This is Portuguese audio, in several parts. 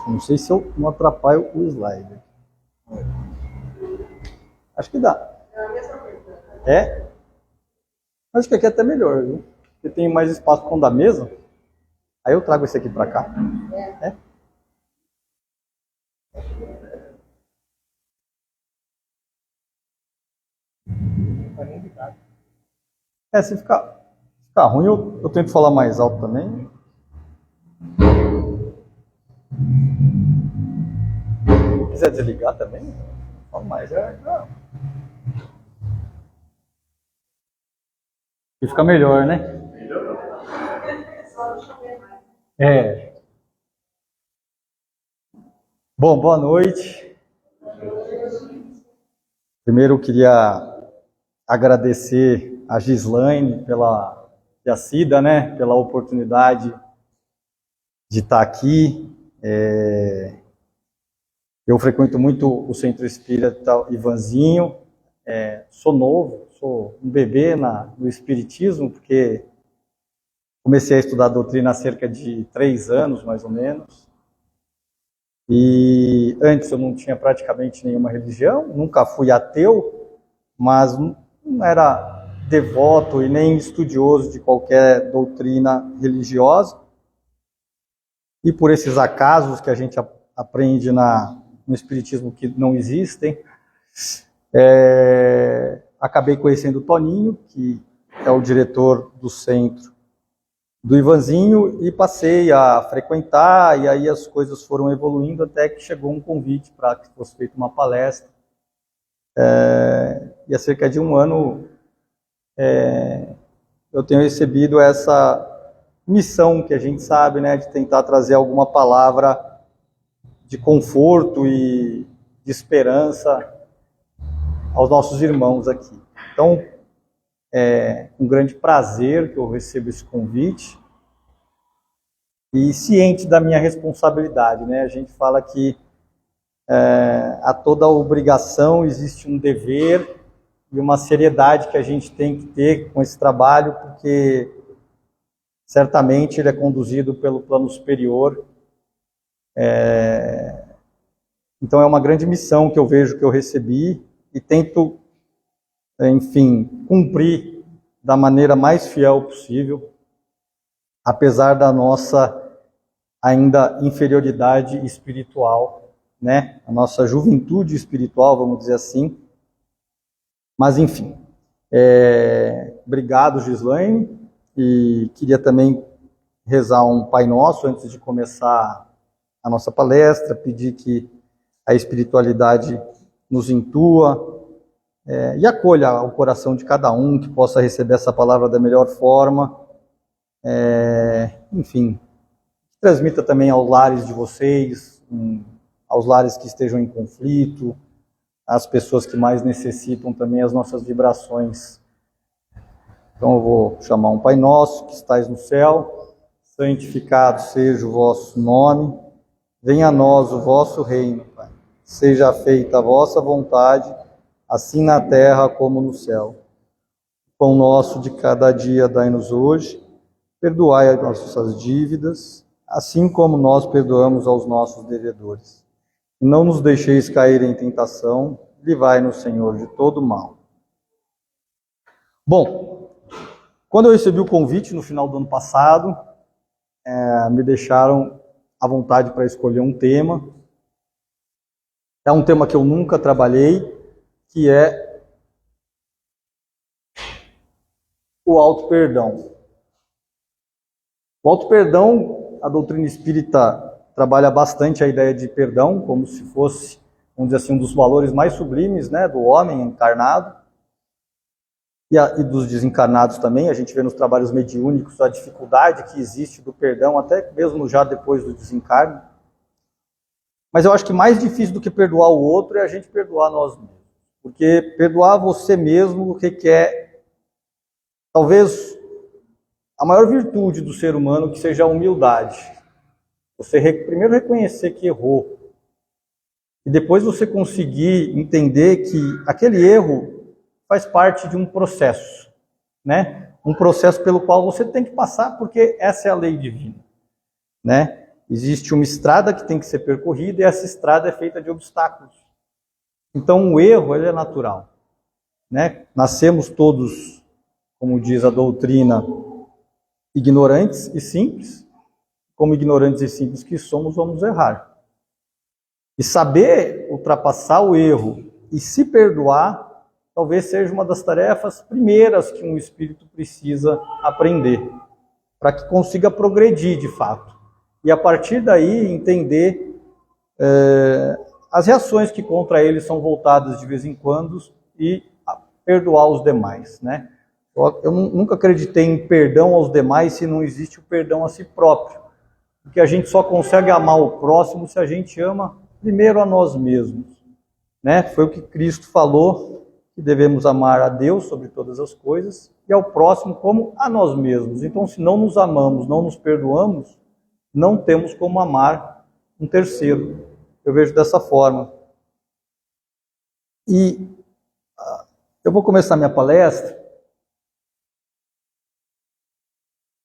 Não sei se eu não atrapalho o slide. Acho que dá. É? Acho que aqui é até melhor, viu? Porque tem mais espaço para da mesa. Aí eu trago esse aqui para cá. É? Se ficar ruim, eu tento falar mais alto também. Se quiser desligar também, fala mais. E fica melhor, né? É. Bom, boa noite. Primeiro eu queria agradecer a Gislaine e a Cida, né, pela oportunidade de estar aqui. Eu frequento muito o Centro Espírita Ivanzinho. Sou novo, sou um bebê no Espiritismo, porque comecei a estudar a doutrina há cerca de 3 anos, mais ou menos. E antes eu não tinha praticamente nenhuma religião, nunca fui ateu, mas não era devoto e nem estudioso de qualquer doutrina religiosa. E por esses acasos que a gente aprende no Espiritismo que não existem, acabei conhecendo o Toninho, que é o diretor do centro do Ivanzinho, e passei a frequentar, e aí as coisas foram evoluindo até que chegou um convite para que fosse feita uma palestra. E há cerca de 1 ano eu tenho recebido essa missão que a gente sabe, né, de tentar trazer alguma palavra de conforto e de esperança aos nossos irmãos aqui. Então, é um grande prazer que eu recebo esse convite e ciente da minha responsabilidade, né? A gente fala que a toda obrigação existe um dever e uma seriedade que a gente tem que ter com esse trabalho, porque certamente ele é conduzido pelo plano superior. Então é uma grande missão que eu vejo que eu recebi e tento, enfim, cumprir da maneira mais fiel possível, apesar da nossa ainda inferioridade espiritual, né? A nossa juventude espiritual, vamos dizer assim. Mas, enfim, obrigado, Gislaine, e queria também rezar um Pai Nosso antes de começar a nossa palestra, pedir que a espiritualidade nos intua e acolha o coração de cada um, que possa receber essa palavra da melhor forma. Enfim, transmita também aos lares de vocês, aos lares que estejam em conflito, às pessoas que mais necessitam também as nossas vibrações. Então eu vou chamar um Pai Nosso, que estais no céu, santificado seja o vosso nome, venha a nós o vosso reino, Pai. Seja feita a vossa vontade, assim na terra como no céu. O pão nosso de cada dia dai-nos hoje, perdoai as nossas dívidas, assim como nós perdoamos aos nossos devedores. E não nos deixeis cair em tentação, livrai-nos, Senhor, de todo mal. Bom, quando eu recebi o convite no final do ano passado, me deixaram à vontade para escolher um tema. É um tema que eu nunca trabalhei, que é o auto-perdão. O auto-perdão, a doutrina espírita trabalha bastante a ideia de perdão, como se fosse, vamos dizer assim, um dos valores mais sublimes, né, do homem encarnado, e dos desencarnados também. A gente vê nos trabalhos mediúnicos a dificuldade que existe do perdão, até mesmo já depois do desencarne. Mas eu acho que mais difícil do que perdoar o outro é a gente perdoar nós mesmos. Porque perdoar você mesmo requer, talvez, a maior virtude do ser humano, que seja a humildade. Você primeiro reconhecer que errou. E depois você conseguir entender que aquele erro faz parte de um processo, né? Um processo pelo qual você tem que passar, porque essa é a lei divina, né? Existe uma estrada que tem que ser percorrida e essa estrada é feita de obstáculos. Então o erro ele é natural, né? Nascemos todos, como diz a doutrina, ignorantes e simples. Como ignorantes e simples que somos, vamos errar. E saber ultrapassar o erro e se perdoar, talvez seja uma das tarefas primeiras que um espírito precisa aprender, para que consiga progredir de fato. E a partir daí entender as reações que contra ele são voltadas de vez em quando e perdoar os demais, né? Eu nunca acreditei em perdão aos demais se não existe o perdão a si próprio. Porque a gente só consegue amar o próximo se a gente ama primeiro a nós mesmos, né? Foi o que Cristo falou, que devemos amar a Deus sobre todas as coisas e ao próximo como a nós mesmos. Então, se não nos amamos, não nos perdoamos, não temos como amar um terceiro. Eu vejo dessa forma. E eu vou começar minha palestra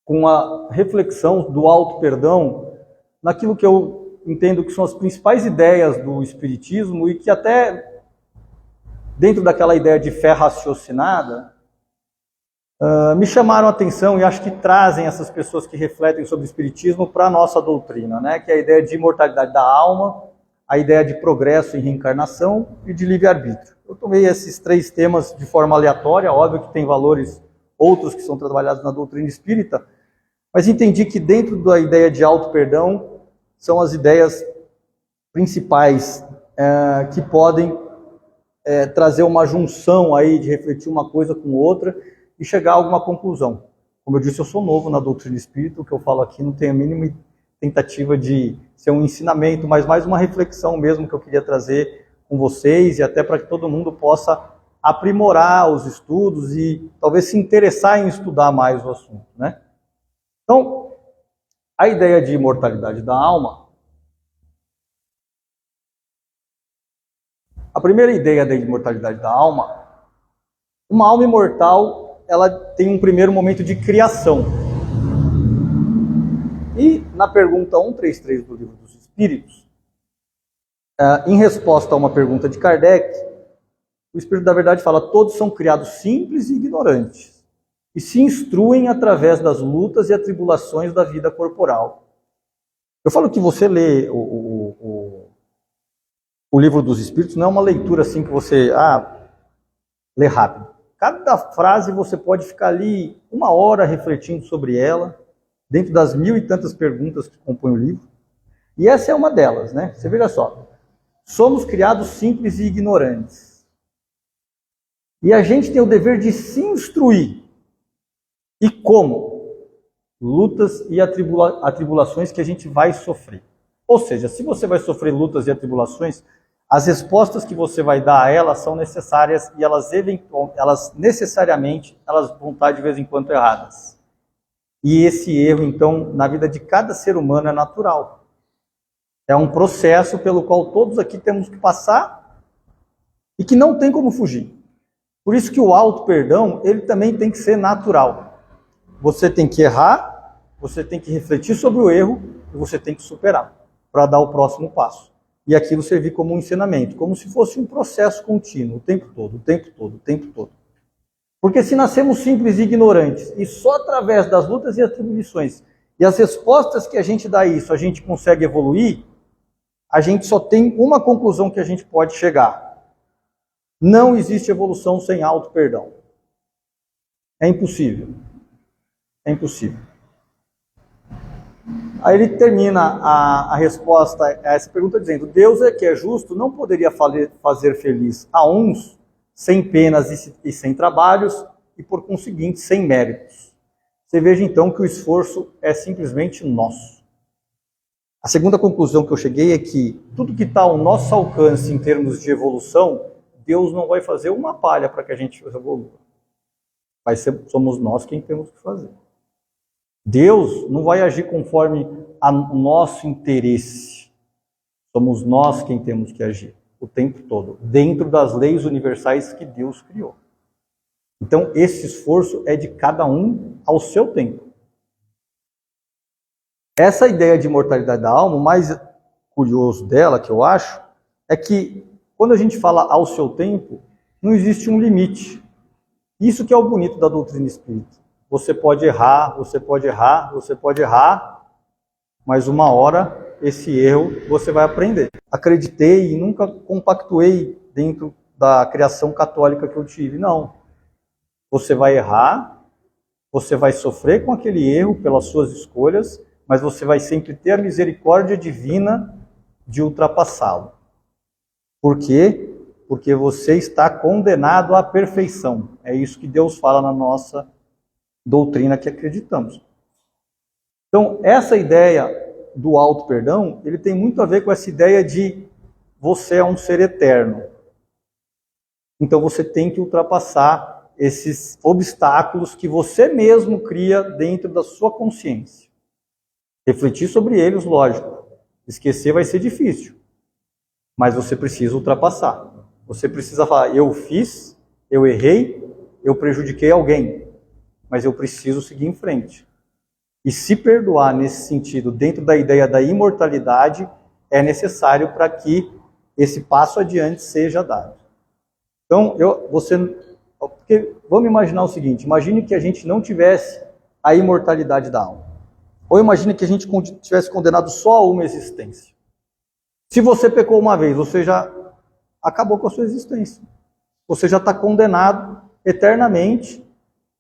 com a reflexão do auto-perdão naquilo que eu entendo que são as principais ideias do Espiritismo e que até dentro daquela ideia de fé raciocinada, me chamaram a atenção e acho que trazem essas pessoas que refletem sobre o Espiritismo para a nossa doutrina, né? Que é a ideia de imortalidade da alma, a ideia de progresso em reencarnação e de livre-arbítrio. Eu tomei esses três temas de forma aleatória, óbvio que tem valores outros que são trabalhados na doutrina espírita, mas entendi que dentro da ideia de auto-perdão são as ideias principais que podem trazer uma junção aí de refletir uma coisa com outra e chegar a alguma conclusão. Como eu disse, eu sou novo na doutrina espírita, o que eu falo aqui não tem a mínima tentativa de ser um ensinamento, mas mais uma reflexão mesmo que eu queria trazer com vocês e até para que todo mundo possa aprimorar os estudos e talvez se interessar em estudar mais o assunto, né? Então, a ideia de imortalidade da alma, a primeira ideia da imortalidade da alma, uma alma imortal, ela tem um primeiro momento de criação. E na pergunta 133 do Livro dos Espíritos, em resposta a uma pergunta de Kardec, o Espírito da Verdade fala: todos são criados simples e ignorantes, e se instruem através das lutas e atribulações da vida corporal. Eu falo que você lê o Livro dos Espíritos não é uma leitura assim que você lê rápido. Cada frase você pode ficar ali 1 hora refletindo sobre ela, dentro das 1000 e tantas perguntas que compõem o livro. E essa é uma delas, né? Você veja só. Somos criados simples e ignorantes. E a gente tem o dever de se instruir. E como? Lutas e atribulações que a gente vai sofrer. Ou seja, se você vai sofrer lutas e atribulações, as respostas que você vai dar a elas são necessárias e elas necessariamente vão estar de vez em quando erradas. E esse erro, então, na vida de cada ser humano é natural. É um processo pelo qual todos aqui temos que passar e que não tem como fugir. Por isso que o auto-perdão, ele também tem que ser natural. Você tem que errar, você tem que refletir sobre o erro e você tem que superar para dar o próximo passo. E aquilo servir como um ensinamento, como se fosse um processo contínuo, o tempo todo, o tempo todo, o tempo todo. Porque se nascemos simples e ignorantes, e só através das lutas e atribuições, e as respostas que a gente dá a isso, a gente consegue evoluir, a gente só tem uma conclusão que a gente pode chegar. Não existe evolução sem auto-perdão. É impossível. É impossível. Aí ele termina a resposta a essa pergunta dizendo: Deus é que é justo, não poderia fazer feliz a uns sem penas e sem trabalhos e, por conseguinte, sem méritos. Você veja então que o esforço é simplesmente nosso. A segunda conclusão que eu cheguei é que tudo que está ao nosso alcance em termos de evolução, Deus não vai fazer uma palha para que a gente evolua. Somos nós quem temos que fazer. Deus não vai agir conforme o nosso interesse. Somos nós quem temos que agir o tempo todo, dentro das leis universais que Deus criou. Então, esse esforço é de cada um ao seu tempo. Essa ideia de imortalidade da alma, o mais curioso dela, que eu acho, é que quando a gente fala ao seu tempo, não existe um limite. Isso que é o bonito da doutrina espírita. Você pode errar, você pode errar, você pode errar, mas uma hora esse erro você vai aprender. Acreditei e nunca compactuei dentro da criação católica que eu tive. Não. Você vai errar, você vai sofrer com aquele erro pelas suas escolhas, mas você vai sempre ter a misericórdia divina de ultrapassá-lo. Por quê? Porque você está condenado à perfeição. É isso que Deus fala na nossa doutrina que acreditamos. Então, essa ideia do auto-perdão, ele tem muito a ver com essa ideia de você é um ser eterno. Então, você tem que ultrapassar esses obstáculos que você mesmo cria dentro da sua consciência. Refletir sobre eles, lógico. Esquecer vai ser difícil. Mas você precisa ultrapassar. Você precisa falar, eu fiz, eu errei, eu prejudiquei alguém, mas eu preciso seguir em frente. E se perdoar nesse sentido, dentro da ideia da imortalidade, é necessário para que esse passo adiante seja dado. Então, vamos imaginar o seguinte, imagine que a gente não tivesse a imortalidade da alma. Ou imagine que a gente tivesse condenado só a uma existência. Se você pecou uma vez, você já acabou com a sua existência. Você já está condenado eternamente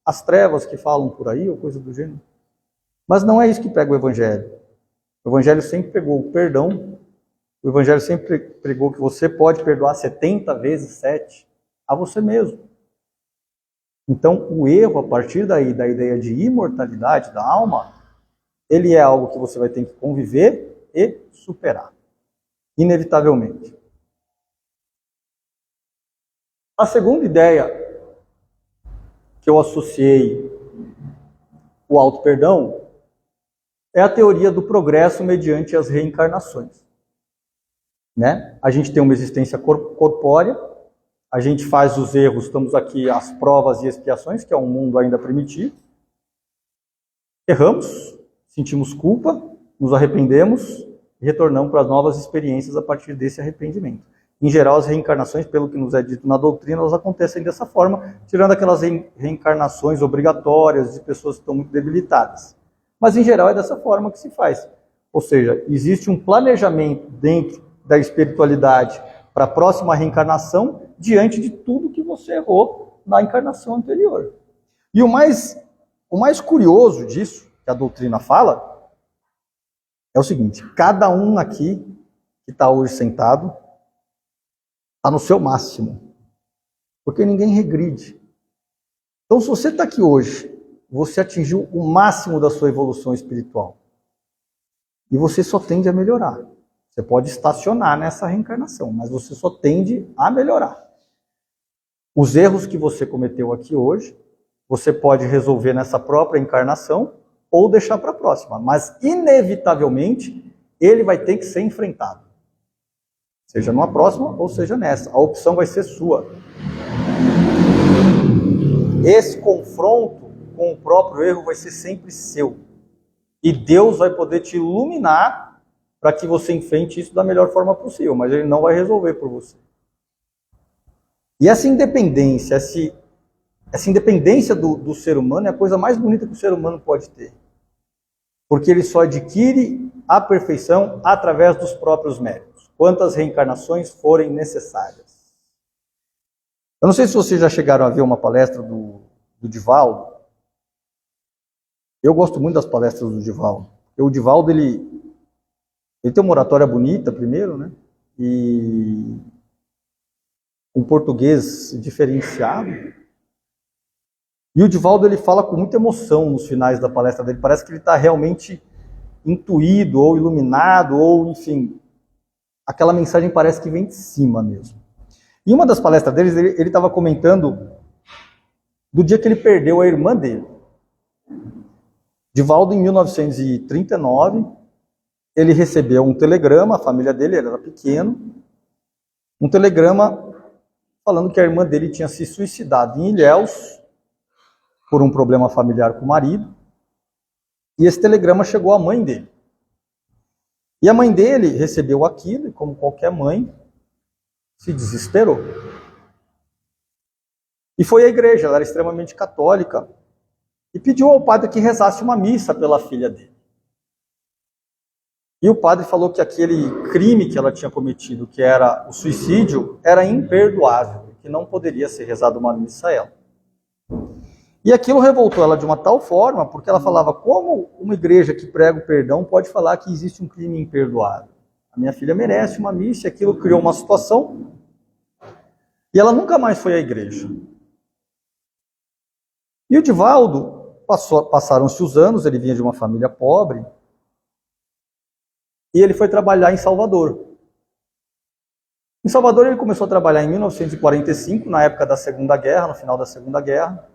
às trevas que falam por aí, ou coisa do gênero. Mas não é isso que prega o Evangelho. O Evangelho sempre pregou o perdão. O Evangelho sempre pregou que você pode perdoar 70 vezes 7 a você mesmo. Então, o erro, a partir daí, da ideia de imortalidade da alma, ele é algo que você vai ter que conviver e superar. Inevitavelmente. A segunda ideia que eu associei o auto-perdão é a teoria do progresso mediante as reencarnações. Né? A gente tem uma existência corpórea, a gente faz os erros, estamos aqui as provas e expiações, que é um mundo ainda primitivo. Erramos, sentimos culpa, nos arrependemos e retornamos para as novas experiências a partir desse arrependimento. Em geral, as reencarnações, pelo que nos é dito na doutrina, elas acontecem dessa forma, tirando aquelas reencarnações obrigatórias de pessoas que estão muito debilitadas. Mas, em geral, é dessa forma que se faz. Ou seja, existe um planejamento dentro da espiritualidade para a próxima reencarnação, diante de tudo que você errou na encarnação anterior. E o mais curioso disso, que a doutrina fala, é o seguinte, cada um aqui que está hoje sentado, está no seu máximo, porque ninguém regride. Então, se você está aqui hoje, você atingiu o máximo da sua evolução espiritual. E você só tende a melhorar. Você pode estacionar nessa reencarnação, mas você só tende a melhorar. Os erros que você cometeu aqui hoje, você pode resolver nessa própria encarnação ou deixar para a próxima. Mas, inevitavelmente, ele vai ter que ser enfrentado. Seja numa próxima ou seja nessa. A opção vai ser sua. Esse confronto com o próprio erro vai ser sempre seu. E Deus vai poder te iluminar para que você enfrente isso da melhor forma possível. Mas Ele não vai resolver por você. E essa independência, do ser humano é a coisa mais bonita que o ser humano pode ter. Porque ele só adquire a perfeição através dos próprios méritos. Quantas reencarnações forem necessárias. Eu não sei se vocês já chegaram a ver uma palestra do Divaldo. Eu gosto muito das palestras do Divaldo. Porque o Divaldo, ele tem uma oratória bonita, primeiro, né? E um português diferenciado. E o Divaldo, ele fala com muita emoção nos finais da palestra dele. Parece que ele está realmente intuído, ou iluminado, ou, enfim, aquela mensagem parece que vem de cima mesmo. Em uma das palestras deles, ele estava comentando do dia que ele perdeu a irmã dele. Divaldo, em 1939, ele recebeu um telegrama, a família dele, ele era pequeno, um telegrama falando que a irmã dele tinha se suicidado em Ilhéus por um problema familiar com o marido, e esse telegrama chegou à mãe dele. E a mãe dele recebeu aquilo e, como qualquer mãe, se desesperou. E foi à igreja, ela era extremamente católica, e pediu ao padre que rezasse uma missa pela filha dele. E o padre falou que aquele crime que ela tinha cometido, que era o suicídio, era imperdoável, que não poderia ser rezada uma missa a ela. E aquilo revoltou ela de uma tal forma, porque ela falava, como uma igreja que prega o perdão pode falar que existe um crime imperdoável? A minha filha merece uma missa, e aquilo criou uma situação, e ela nunca mais foi à igreja. E o Divaldo, passaram-se os anos, ele vinha de uma família pobre, e ele foi trabalhar em Salvador. Em Salvador ele começou a trabalhar em 1945, na época da Segunda Guerra, no final da Segunda Guerra,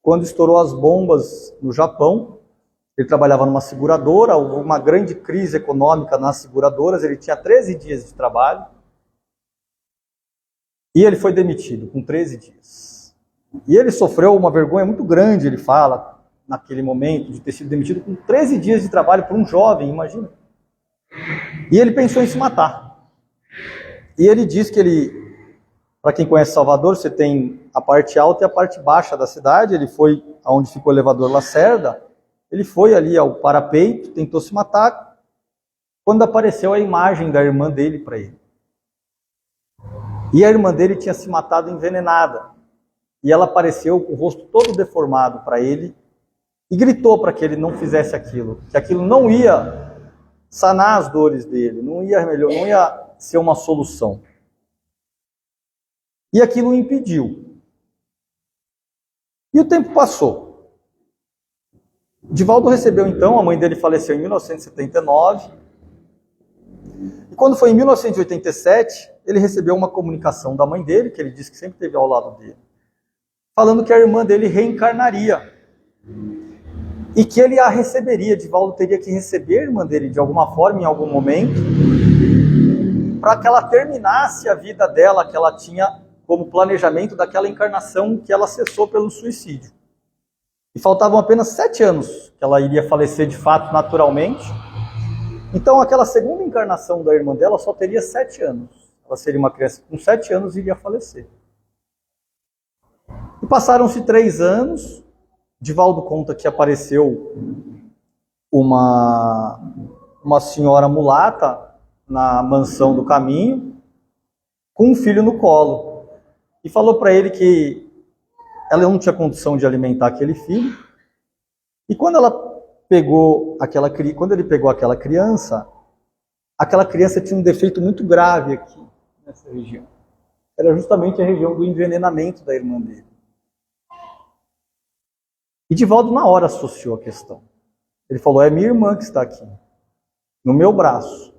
quando estourou as bombas no Japão. Ele trabalhava numa seguradora, houve uma grande crise econômica nas seguradoras, ele tinha 13 dias de trabalho, e ele foi demitido com 13 dias. E ele sofreu uma vergonha muito grande, ele fala, naquele momento, de ter sido demitido com 13 dias de trabalho por um jovem, imagina. E ele pensou em se matar. E ele diz que ele, para quem conhece Salvador, você tem a parte alta e a parte baixa da cidade. Ele foi aonde ficou o elevador Lacerda, ele foi ali ao parapeito, tentou se matar, quando apareceu a imagem da irmã dele para ele. E a irmã dele tinha se matado envenenada. E ela apareceu com o rosto todo deformado para ele e gritou para que ele não fizesse aquilo, que aquilo não ia sanar as dores dele, não ia ser uma solução. E aquilo o impediu. E o tempo passou. Divaldo recebeu então, a mãe dele faleceu em 1979, e quando foi em 1987, ele recebeu uma comunicação da mãe dele, que ele disse que sempre esteve ao lado dele, falando que a irmã dele reencarnaria. E que ele a receberia, Divaldo teria que receber a irmã dele de alguma forma, em algum momento, para que ela terminasse a vida dela, que ela tinha como planejamento daquela encarnação que ela cessou pelo suicídio. E faltavam apenas 7 anos que ela iria falecer de fato, naturalmente. Então aquela segunda encarnação da irmã dela só teria 7 anos. Ela seria uma criança que com 7 anos iria falecer. E passaram-se 3 anos, Divaldo conta que apareceu uma senhora mulata na mansão do caminho, com um filho no colo, e falou para ele que ela não tinha condição de alimentar aquele filho, e quando ele pegou aquela criança tinha um defeito muito grave aqui, nessa região. Era justamente a região do envenenamento da irmã dele. E Divaldo na hora associou a questão. Ele falou, é minha irmã que está aqui, no meu braço.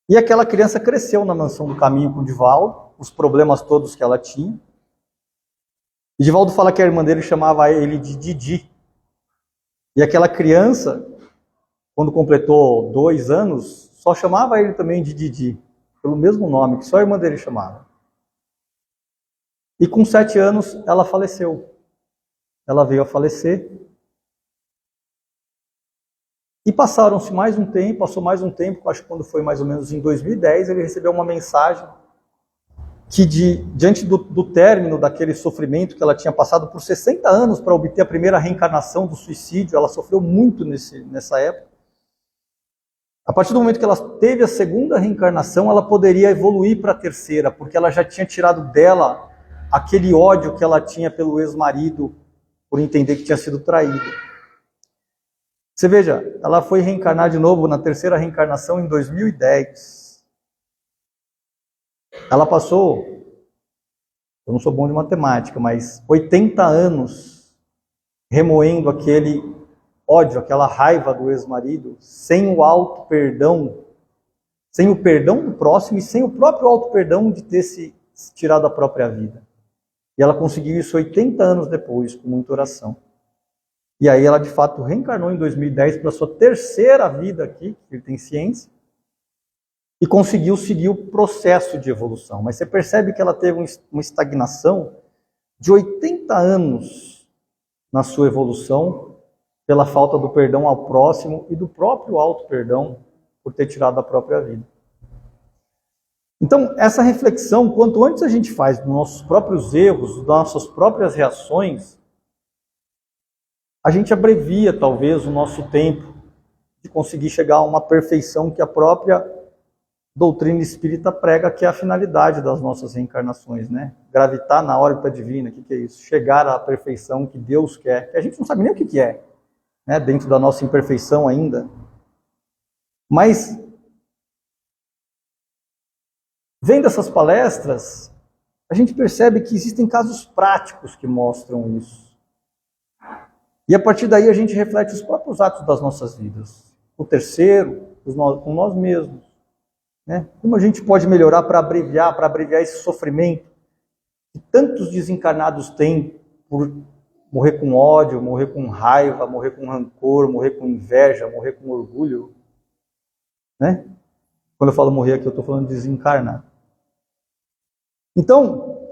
E aquela criança cresceu na mansão do caminho com Divaldo, os problemas todos que ela tinha. E Divaldo fala que a irmã dele chamava ele de Didi. E aquela criança, quando completou 2 anos, só chamava ele também de Didi, pelo mesmo nome, que só a irmã dele chamava. E com 7 anos ela faleceu. Ela veio a falecer. E passou mais um tempo, acho que quando foi mais ou menos em 2010, ele recebeu uma mensagem que diante do término daquele sofrimento que ela tinha passado por 60 anos para obter a primeira reencarnação do suicídio, ela sofreu muito nessa época. A partir do momento que ela teve a segunda reencarnação, ela poderia evoluir para a terceira, porque ela já tinha tirado dela aquele ódio que ela tinha pelo ex-marido, por entender que tinha sido traído. Você veja, ela foi reencarnar de novo na terceira reencarnação em 2010. Ela passou, eu não sou bom de matemática, mas 80 anos remoendo aquele ódio, aquela raiva do ex-marido, sem o auto-perdão, sem o perdão do próximo e sem o próprio auto-perdão de ter se tirado a própria vida. E ela conseguiu isso 80 anos depois, com muita oração. E aí ela, de fato, reencarnou em 2010 para a sua terceira vida aqui, que ele tem ciência, e conseguiu seguir o processo de evolução. Mas você percebe que ela teve uma estagnação de 80 anos na sua evolução, pela falta do perdão ao próximo e do próprio auto-perdão por ter tirado a própria vida. Então, essa reflexão, quanto antes a gente faz dos nossos próprios erros, das nossas próprias reações, a gente abrevia, talvez, o nosso tempo de conseguir chegar a uma perfeição que a própria doutrina espírita prega, que é a finalidade das nossas reencarnações, né? Gravitar na órbita divina, o que é isso? Chegar à perfeição que Deus quer, que a gente não sabe nem o que é, né? Dentro da nossa imperfeição ainda. Mas, vendo essas palestras, a gente percebe que existem casos práticos que mostram isso. E a partir daí a gente reflete os próprios atos das nossas vidas. O terceiro, com nós mesmos. Né? Como a gente pode melhorar para abreviar esse sofrimento que tantos desencarnados têm por morrer com ódio, morrer com raiva, morrer com rancor, morrer com inveja, morrer com orgulho. Né? Quando eu falo morrer aqui, eu estou falando de desencarnar. Então,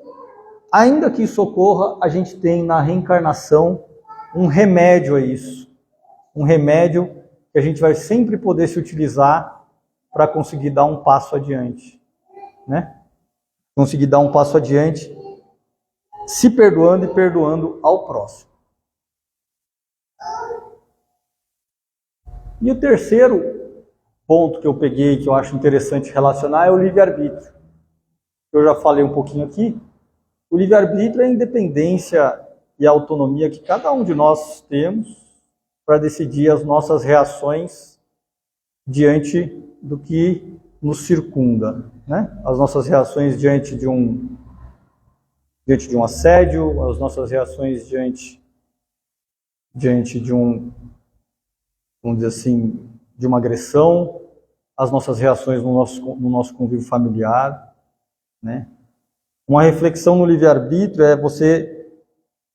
ainda que isso ocorra, a gente tem na reencarnação um remédio a isso. Um remédio que a gente vai sempre poder se utilizar para conseguir dar um passo adiante. Né? Conseguir dar um passo adiante, se perdoando e perdoando ao próximo. E o terceiro ponto que eu peguei, que eu acho interessante relacionar, é o livre-arbítrio. Eu já falei um pouquinho aqui. O livre-arbítrio é a independência e a autonomia que cada um de nós temos para decidir as nossas reações diante do que nos circunda, né? As nossas reações diante de um assédio, as nossas reações diante de vamos dizer assim, de uma agressão, as nossas reações no nosso convívio familiar, né? Uma reflexão no livre-arbítrio é você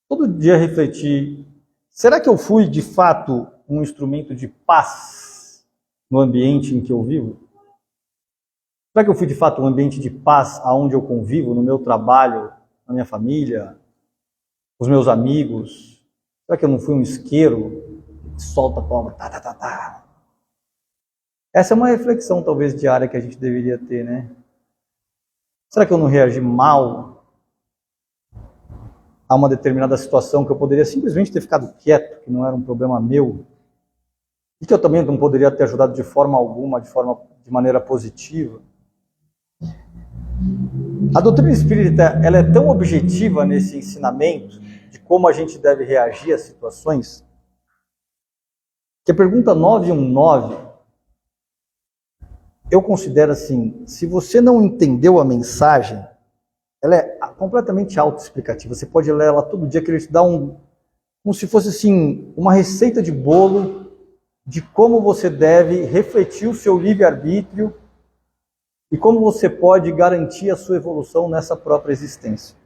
todo dia refletir: será que eu fui de fato um instrumento de paz no ambiente em que eu vivo? Será que eu fui de fato um ambiente de paz aonde eu convivo, no meu trabalho, na minha família, com os meus amigos? Será que eu não fui um isqueiro que solta a palma? Essa é uma reflexão talvez diária que a gente deveria ter, né? Será que eu não reagi mal a uma determinada situação que eu poderia simplesmente ter ficado quieto, que não era um problema meu, e que eu também não poderia ter ajudado de forma alguma, de maneira positiva? A doutrina espírita, ela é tão objetiva nesse ensinamento de como a gente deve reagir às situações, que a pergunta 919, eu considero assim: se você não entendeu a mensagem, ela é completamente autoexplicativa. Você pode ler ela todo dia, que ele te dá como se fosse assim, uma receita de bolo de como você deve refletir o seu livre-arbítrio e como você pode garantir a sua evolução nessa própria existência.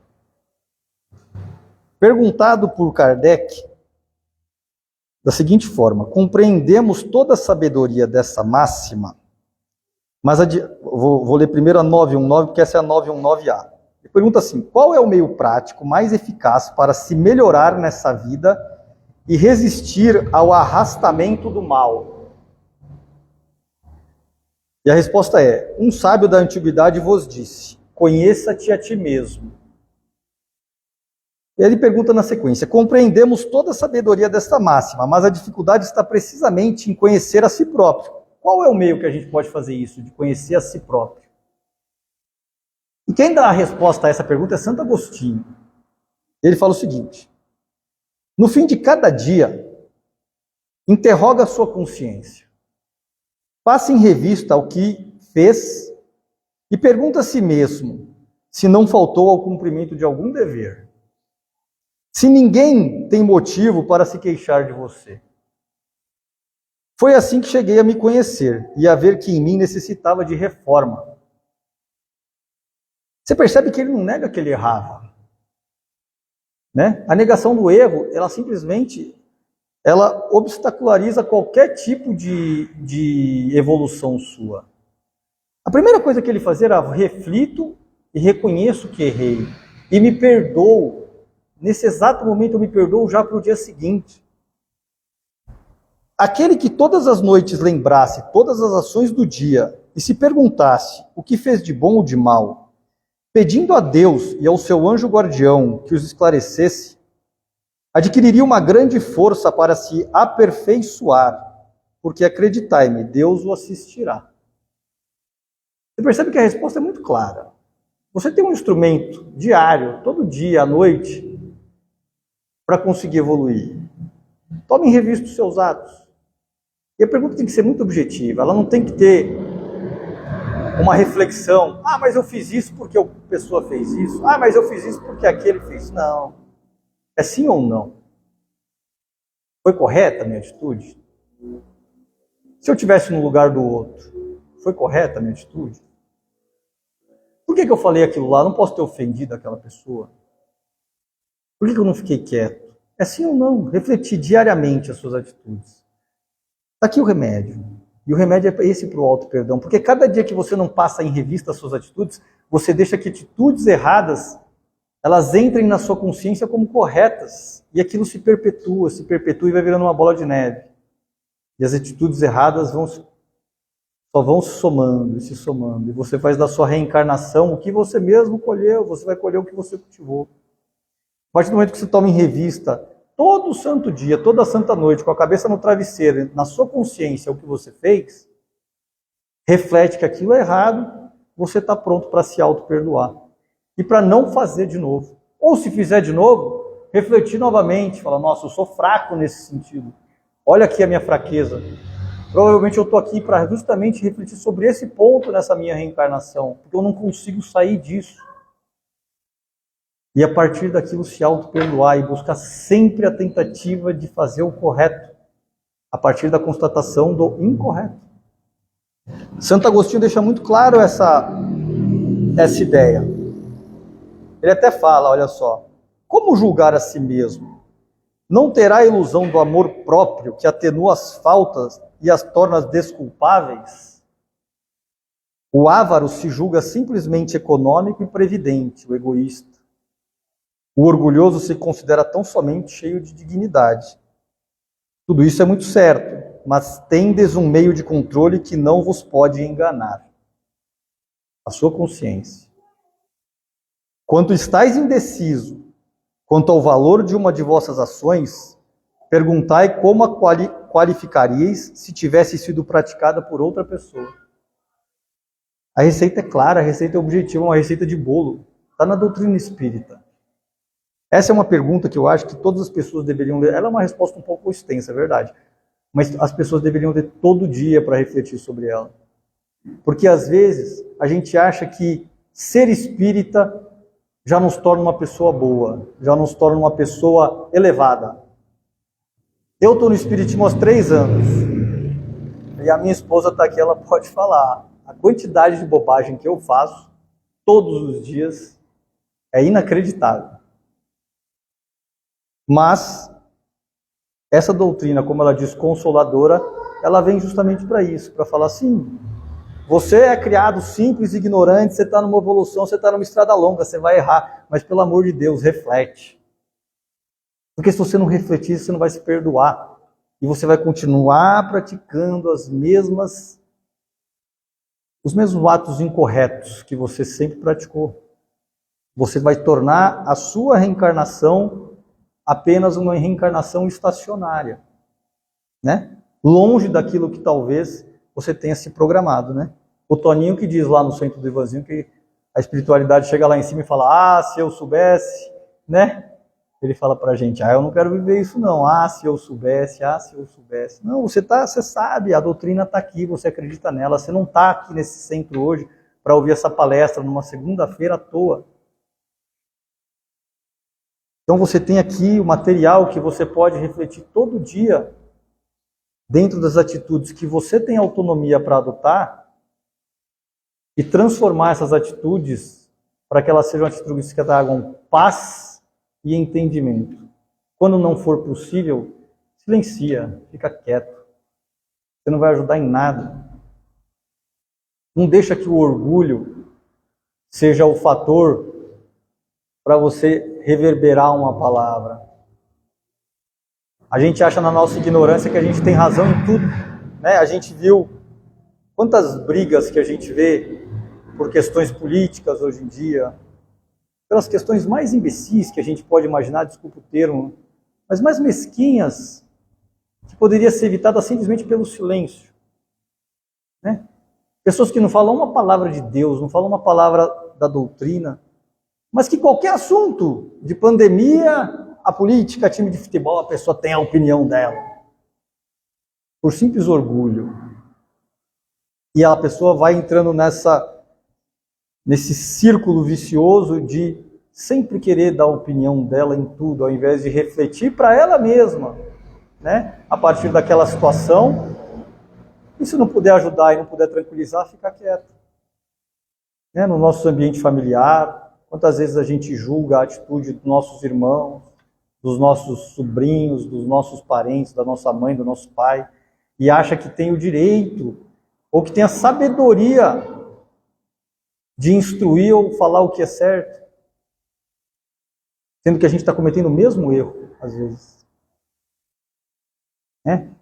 Perguntado por Kardec da seguinte forma: compreendemos toda a sabedoria dessa máxima, mas vou ler primeiro a 919, porque essa é a 919A. Ele pergunta assim: qual é o meio prático mais eficaz para se melhorar nessa vida e resistir ao arrastamento do mal? E a resposta é: um sábio da antiguidade vos disse: conheça-te a ti mesmo. Ele pergunta na sequência: compreendemos toda a sabedoria desta máxima, mas a dificuldade está precisamente em conhecer a si próprio. Qual é o meio que a gente pode fazer isso, de conhecer a si próprio? E quem dá a resposta a essa pergunta é Santo Agostinho. Ele fala o seguinte: no fim de cada dia, interroga a sua consciência. Passe em revista o que fez e pergunta a si mesmo se não faltou ao cumprimento de algum dever. Se ninguém tem motivo para se queixar de você. Foi assim que cheguei a me conhecer e a ver que em mim necessitava de reforma. Você percebe que ele não nega que ele errava, né? A negação do erro, ela simplesmente obstaculariza qualquer tipo de evolução sua. A primeira coisa que ele fazia era: reflito e reconheço que errei e me perdoo. Nesse exato momento eu me perdoo já para o dia seguinte. Aquele que todas as noites lembrasse todas as ações do dia e se perguntasse o que fez de bom ou de mal, pedindo a Deus e ao seu anjo guardião que os esclarecesse, adquiriria uma grande força para se aperfeiçoar, porque acreditai-me, Deus o assistirá. Você percebe que a resposta é muito clara. Você tem um instrumento diário, todo dia, à noite, para conseguir evoluir. Tome em revista os seus atos. E a pergunta tem que ser muito objetiva, ela não tem que ter uma reflexão. Ah, mas eu fiz isso porque a pessoa fez isso. Ah, mas eu fiz isso porque aquele fez. Não. É sim ou não? Foi correta a minha atitude? Se eu estivesse no lugar do outro, foi correta a minha atitude? Por que eu falei aquilo lá? Não posso ter ofendido aquela pessoa? Por que eu não fiquei quieto? É sim ou não? Refletir diariamente as suas atitudes. Está aqui o remédio. E o remédio é esse para o auto-perdão. Porque cada dia que você não passa em revista as suas atitudes, você deixa que atitudes erradas, elas entrem na sua consciência como corretas. E aquilo se perpetua e vai virando uma bola de neve. E as atitudes erradas só vão se somando e se somando. E você faz da sua reencarnação o que você mesmo colheu. Você vai colher o que você cultivou. A partir do momento que você toma em revista todo santo dia, toda santa noite, com a cabeça no travesseiro, na sua consciência, o que você fez, reflete que aquilo é errado, você está pronto para se auto-perdoar. E para não fazer de novo. Ou se fizer de novo, refletir novamente, falar, nossa, eu sou fraco nesse sentido. Olha aqui a minha fraqueza. Provavelmente eu estou aqui para justamente refletir sobre esse ponto nessa minha reencarnação, porque eu não consigo sair disso. E a partir daquilo se auto-perdoar e buscar sempre a tentativa de fazer o correto, a partir da constatação do incorreto. Santo Agostinho deixa muito claro essa ideia. Ele até fala, olha só, como julgar a si mesmo? Não terá a ilusão do amor próprio que atenua as faltas e as torna desculpáveis? O avaro se julga simplesmente econômico e previdente, o egoísta. O orgulhoso se considera tão somente cheio de dignidade. Tudo isso é muito certo, mas tendes um meio de controle que não vos pode enganar. A sua consciência. Quando estáis indeciso quanto ao valor de uma de vossas ações, perguntai como a qualificaríeis se tivesse sido praticada por outra pessoa. A receita é clara, a receita é objetiva, uma receita de bolo. Está na doutrina espírita. Essa é uma pergunta que eu acho que todas as pessoas deveriam ler. Ela é uma resposta um pouco extensa, é verdade. Mas as pessoas deveriam ler todo dia para refletir sobre ela. Porque às vezes a gente acha que ser espírita já nos torna uma pessoa boa, já nos torna uma pessoa elevada. Eu estou no espiritismo há 3 anos. E a minha esposa está aqui, ela pode falar. A quantidade de bobagem que eu faço todos os dias é inacreditável. Mas essa doutrina, como ela diz, consoladora, ela vem justamente para isso, para falar assim, você é criado simples, ignorante, você está numa evolução, você está numa estrada longa, você vai errar, mas pelo amor de Deus, reflete. Porque se você não refletir, você não vai se perdoar. E você vai continuar praticando os mesmos atos incorretos que você sempre praticou. Você vai tornar a sua reencarnação apenas uma reencarnação estacionária, né? Longe daquilo que talvez você tenha se programado, né? O Toninho que diz lá no Centro do Ivanzinho que a espiritualidade chega lá em cima e fala, se eu soubesse, né? Ele fala pra gente, eu não quero viver isso não, se eu soubesse, se eu soubesse. Não, você sabe, a doutrina está aqui, você acredita nela, você não está aqui nesse centro hoje para ouvir essa palestra numa segunda-feira à toa. Então você tem aqui o material que você pode refletir todo dia dentro das atitudes que você tem autonomia para adotar e transformar essas atitudes para que elas sejam atitudes que tragam paz e entendimento. Quando não for possível, silencia, fica quieto. Você não vai ajudar em nada. Não deixa que o orgulho seja o fator para você reverberar uma palavra. A gente acha na nossa ignorância que a gente tem razão em tudo, né? A gente viu quantas brigas que a gente vê por questões políticas hoje em dia, pelas questões mais imbecis que a gente pode imaginar, desculpa o termo, mas mais mesquinhas, que poderia ser evitada simplesmente pelo silêncio, né? Pessoas que não falam uma palavra de Deus, não falam uma palavra da doutrina, mas que qualquer assunto de pandemia, a política, time de futebol, a pessoa tem a opinião dela, por simples orgulho. E a pessoa vai entrando nesse círculo vicioso de sempre querer dar a opinião dela em tudo, ao invés de refletir para ela mesma, né? A partir daquela situação. E se não puder ajudar e não puder tranquilizar, fica quieto. Né? No nosso ambiente familiar, quantas vezes a gente julga a atitude dos nossos irmãos, dos nossos sobrinhos, dos nossos parentes, da nossa mãe, do nosso pai, e acha que tem o direito, ou que tem a sabedoria de instruir ou falar o que é certo, sendo que a gente está cometendo o mesmo erro, às vezes.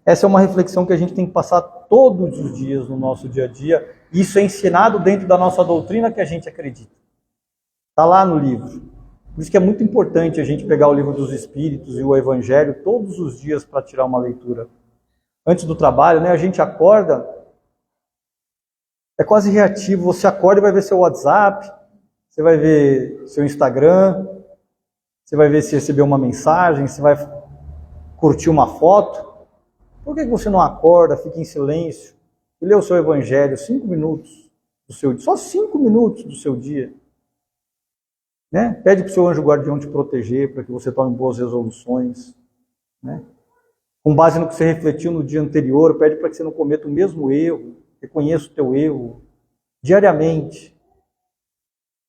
Essa é uma reflexão que a gente tem que passar todos os dias no nosso dia a dia. Isso é ensinado dentro da nossa doutrina que a gente acredita. Está lá no livro. Por isso que é muito importante a gente pegar o livro dos Espíritos e o Evangelho todos os dias para tirar uma leitura. Antes do trabalho, né, a gente acorda, é quase reativo. Você acorda e vai ver seu WhatsApp, você vai ver seu Instagram, você vai ver se recebeu uma mensagem, você vai curtir uma foto. Por que você não acorda, fica em silêncio e lê o seu Evangelho 5 minutos do seu dia, só 5 minutos do seu dia? Né? Pede para o seu anjo guardião te proteger, para que você tome boas resoluções. Né? Com base no que você refletiu no dia anterior, pede para que você não cometa o mesmo erro, reconheça o teu erro diariamente.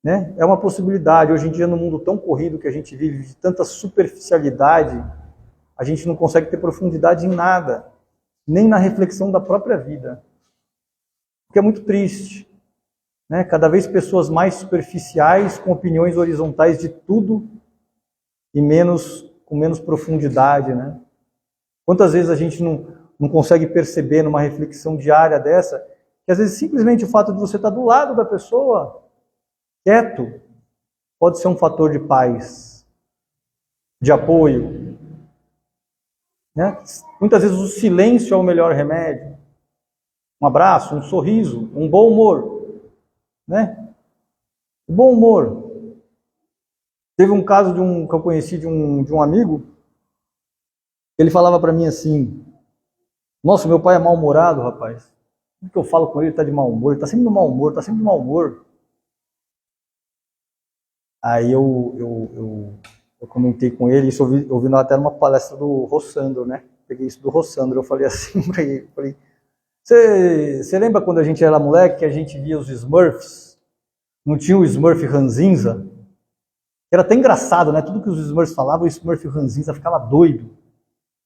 Né? É uma possibilidade. Hoje em dia, no mundo tão corrido que a gente vive, de tanta superficialidade, a gente não consegue ter profundidade em nada, nem na reflexão da própria vida. O que é muito triste. Né? Cada vez pessoas mais superficiais, com opiniões horizontais de tudo e com menos profundidade. Né? Quantas vezes a gente não consegue perceber numa reflexão diária dessa, que às vezes simplesmente o fato de você estar do lado da pessoa, quieto, pode ser um fator de paz, de apoio. Né? Muitas vezes o silêncio é o melhor remédio. Um abraço, um sorriso, um bom humor. Né? O bom humor. Teve um caso que eu conheci de um amigo, ele falava para mim assim: nossa, meu pai é mal-humorado, rapaz. Tudo que eu falo com ele está de mau humor, ele está sempre de mau humor, está sempre de mau humor. Aí eu comentei com ele, isso eu vi até numa palestra do Rossandro, né? Peguei isso do Rossandro, eu falei assim para ele, você lembra quando a gente era moleque que a gente via os Smurfs? Não tinha o Smurf Ranzinza? Era até engraçado, né? Tudo que os Smurfs falavam, o Smurf Ranzinza ficava doido.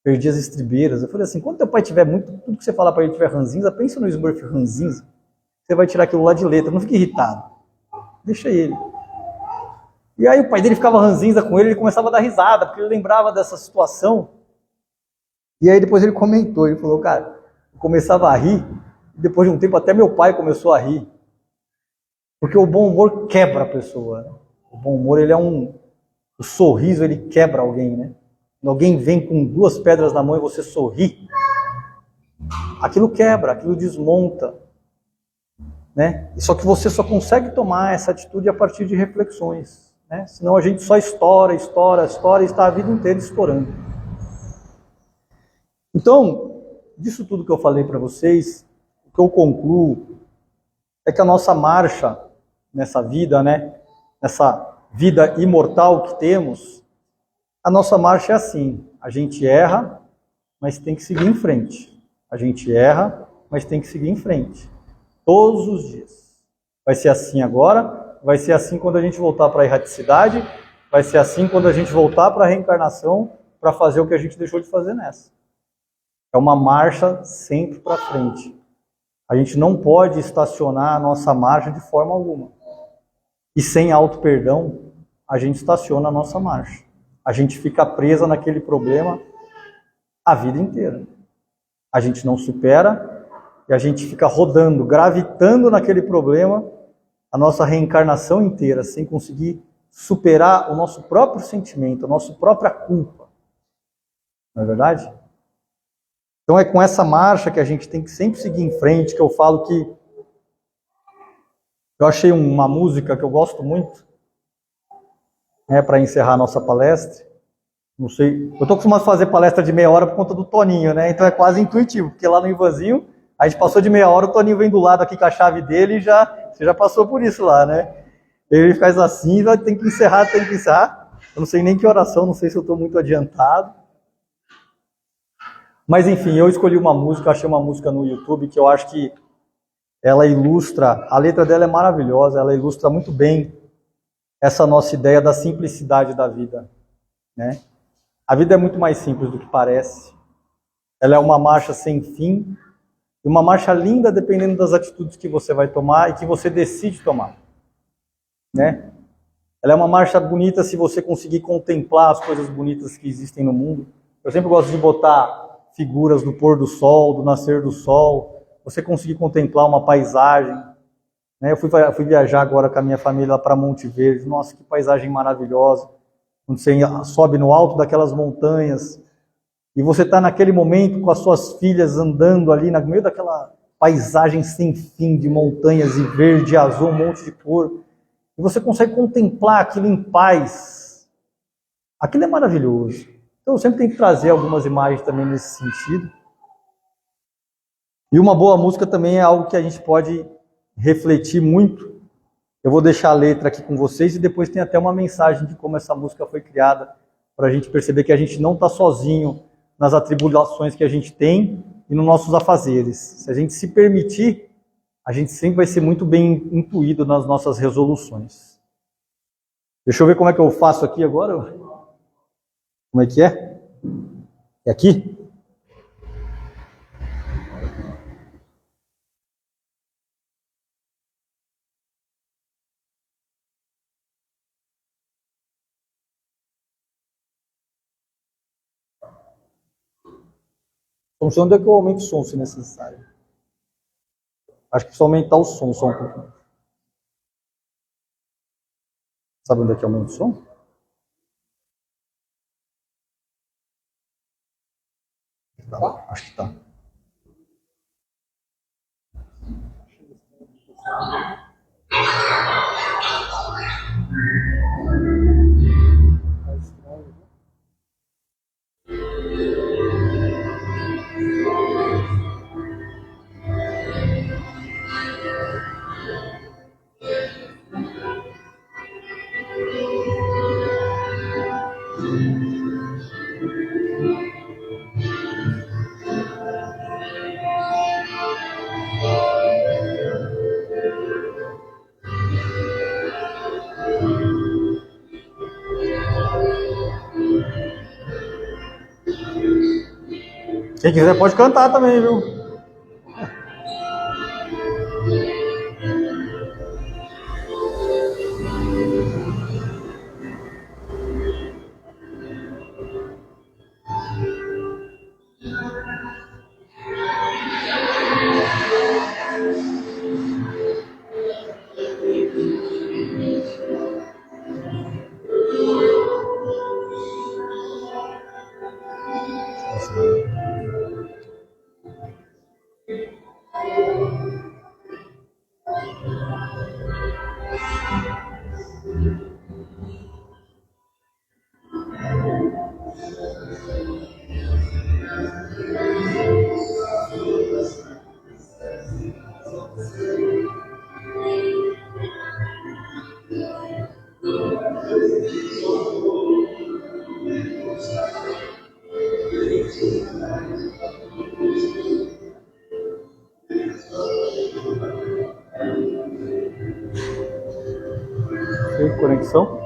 Perdia as estribeiras. Eu falei assim, quando teu pai tiver tudo que você falar para ele tiver ranzinza, pensa no Smurf Ranzinza. Você vai tirar aquilo lá de letra, não fique irritado. Deixa ele. E aí o pai dele ficava ranzinza com ele começava a dar risada, porque ele lembrava dessa situação. E aí depois ele comentou, ele falou, cara, eu começava a rir, e depois de um tempo até meu pai começou a rir. Porque o bom humor quebra a pessoa. Né? O bom humor, o sorriso, ele quebra alguém, né? Quando alguém vem com 2 pedras na mão e você sorri, aquilo quebra, aquilo desmonta. Né? Só que você só consegue tomar essa atitude a partir de reflexões. Né? Senão a gente só estoura e está a vida inteira estourando. Então, disso tudo que eu falei para vocês, o que eu concluo é que a nossa marcha nessa vida, né? Nessa vida imortal que temos, a nossa marcha é assim, a gente erra, mas tem que seguir em frente. A gente erra, mas tem que seguir em frente. Todos os dias. Vai ser assim agora, vai ser assim quando a gente voltar para a erraticidade, vai ser assim quando a gente voltar para a reencarnação, para fazer o que a gente deixou de fazer nessa. É uma marcha sempre para frente. A gente não pode estacionar a nossa marcha de forma alguma. E sem auto-perdão, a gente estaciona a nossa marcha. A gente fica presa naquele problema a vida inteira. A gente não supera e a gente fica rodando, gravitando naquele problema a nossa reencarnação inteira, sem conseguir superar o nosso próprio sentimento, a nossa própria culpa. Não é verdade? Então é com essa marcha que a gente tem que sempre seguir em frente, que eu falo que eu achei uma música que eu gosto muito, para encerrar a nossa palestra. Não sei, eu estou acostumado a fazer palestra de meia hora por conta do Toninho, né? Então é quase intuitivo, porque lá no Ivanzinho, a gente passou de meia hora, o Toninho vem do lado aqui com a chave dele e você já passou por isso lá, né? Ele faz assim, tem que encerrar. Eu não sei nem que oração, não sei se eu estou muito adiantado. Mas enfim, eu escolhi uma música, achei uma música no YouTube que eu acho que ela ilustra, a letra dela é maravilhosa, ela ilustra muito bem essa nossa ideia da simplicidade da vida, né? A vida é muito mais simples do que parece. Ela é uma marcha sem fim, e uma marcha linda dependendo das atitudes que você vai tomar e que você decide tomar, né? Ela é uma marcha bonita se você conseguir contemplar as coisas bonitas que existem no mundo. Eu sempre gosto de botar figuras do pôr do sol, do nascer do sol, você conseguir contemplar uma paisagem, né? Eu fui viajar agora com a minha família para Monte Verde. Nossa, que paisagem maravilhosa. Quando você sobe no alto daquelas montanhas e você está naquele momento com as suas filhas andando ali no meio daquela paisagem sem fim de montanhas e verde, azul, um monte de cor, e você consegue contemplar aquilo em paz. Aquilo é maravilhoso. Então eu sempre tenho que trazer algumas imagens também nesse sentido. E uma boa música também é algo que a gente pode refletir muito. Eu vou deixar a letra aqui com vocês e depois tem até uma mensagem de como essa música foi criada, para a gente perceber que a gente não está sozinho nas atribulações que a gente tem e nos nossos afazeres. Se a gente se permitir, a gente sempre vai ser muito bem intuído nas nossas resoluções. Deixa eu ver como é que eu faço aqui agora. Como é que é? É aqui? Não sei onde é que eu aumento o som, se necessário. Acho que só aumentar o som só um pouquinho. Sabe onde é que aumenta o som? Tá, acho que tá. Quem quiser pode cantar também, viu? Tem conexão?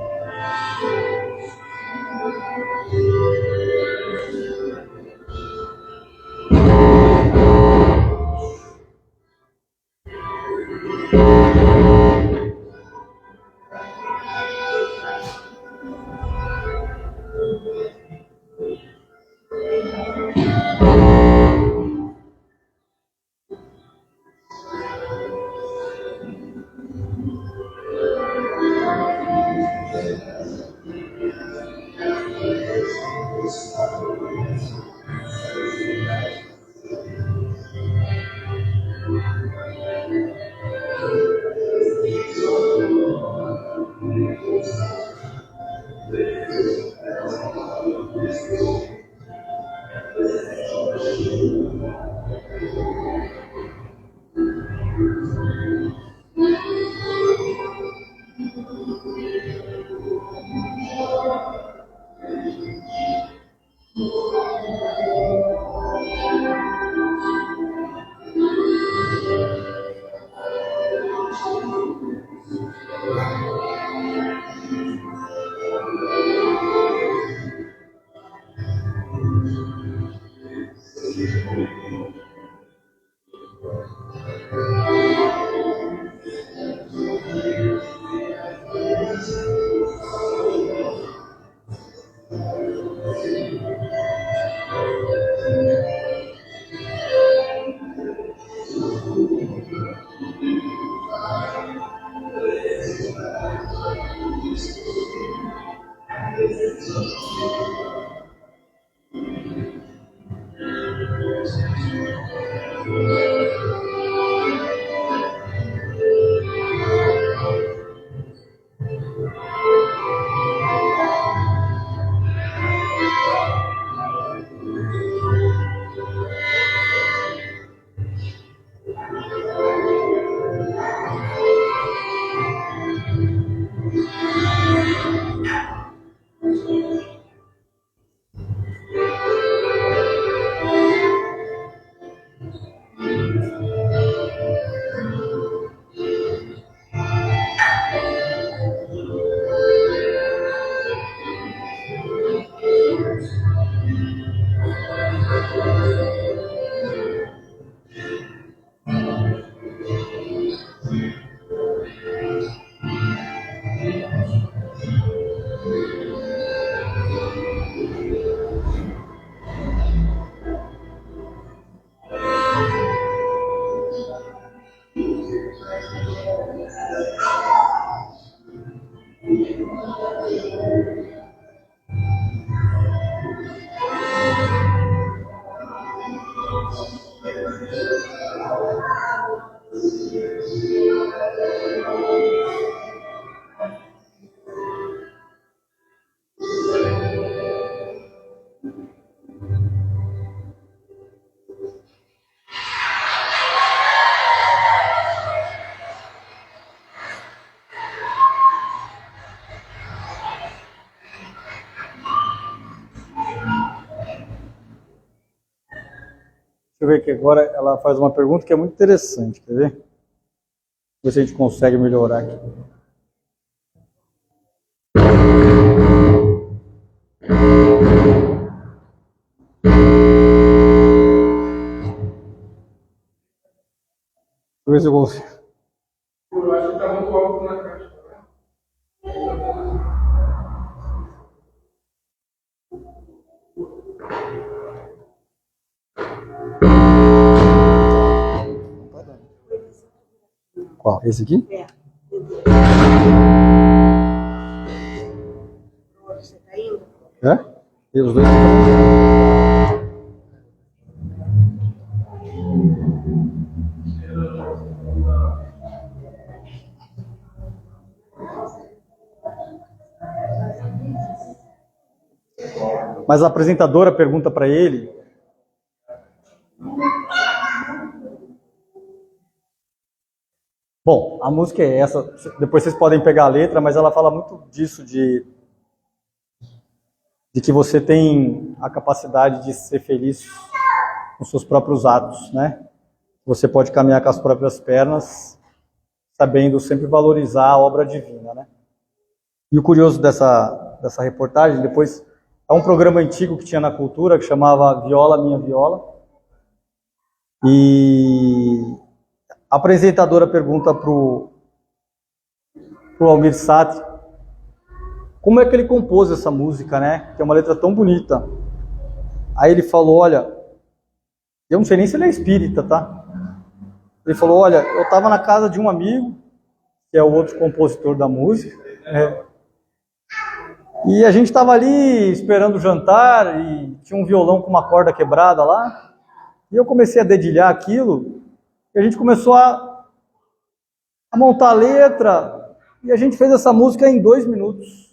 Deixa eu ver aqui agora, ela faz uma pergunta que é muito interessante, quer ver? Ver se a gente consegue melhorar aqui. Deixa eu ver se eu consigo. Eu acho que tá muito alto na caixa. Qual? Esse aqui? É. Você tá indo? É? E os dois? Mas a apresentadora pergunta para ele. Bom, a música é essa. Depois vocês podem pegar a letra, mas ela fala muito disso de que você tem a capacidade de ser feliz com seus próprios atos, né? Você pode caminhar com as próprias pernas, sabendo sempre valorizar a obra divina, né? E o curioso dessa reportagem, depois, é um programa antigo que tinha na Cultura, que chamava Viola Minha Viola. E a apresentadora pergunta pro Almir Sater como é que ele compôs essa música, né? Que é uma letra tão bonita. Aí ele falou, olha, eu não sei nem se ele é espírita, tá? Ele falou, olha, eu estava na casa de um amigo, que é o outro compositor da música, e a gente estava ali esperando o jantar, e tinha um violão com uma corda quebrada lá, e eu comecei a dedilhar aquilo, e a gente começou a montar a letra, e a gente fez essa música em 2 minutos,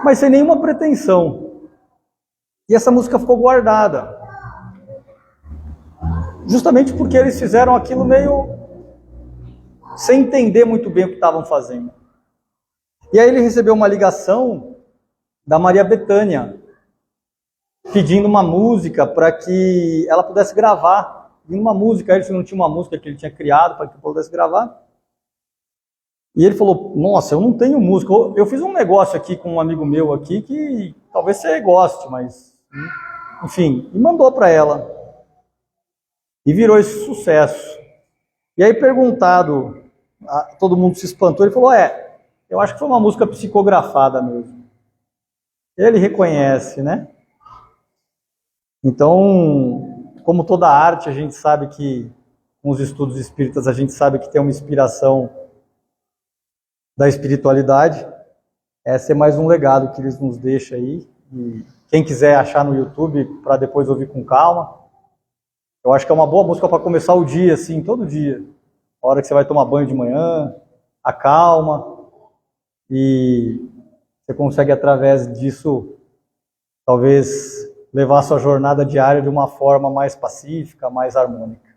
mas sem nenhuma pretensão. E essa música ficou guardada. Justamente porque eles fizeram aquilo meio sem entender muito bem o que estavam fazendo. E aí ele recebeu uma ligação da Maria Bethânia, pedindo uma música para que ela pudesse gravar. Uma música, ele não tinha uma música que ele tinha criado para que pudesse gravar. E ele falou, nossa, eu não tenho música. Eu fiz um negócio aqui com um amigo meu aqui que talvez você goste, mas... Enfim, e mandou para ela. E virou esse sucesso. E aí, perguntado, todo mundo se espantou, ele falou, eu acho que foi uma música psicografada mesmo. Ele reconhece, né? Então, como toda arte, a gente sabe que, com os estudos espíritas, a gente sabe que tem uma inspiração da espiritualidade. Esse é mais um legado que eles nos deixam aí. E quem quiser achar no YouTube, para depois ouvir com calma, eu acho que é uma boa música para começar o dia, assim, todo dia. A hora que você vai tomar banho de manhã, acalma, e você consegue, através disso, talvez levar a sua jornada diária de uma forma mais pacífica, mais harmônica.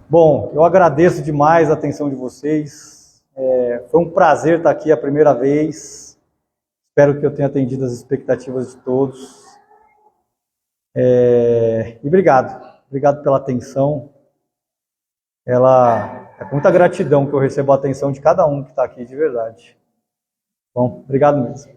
Bom, eu agradeço demais a atenção de vocês. Foi um prazer estar aqui a primeira vez. Espero que eu tenha atendido as expectativas de todos. E obrigado. Obrigado pela atenção. É com muita gratidão que eu recebo a atenção de cada um que está aqui, de verdade. Bom, obrigado mesmo.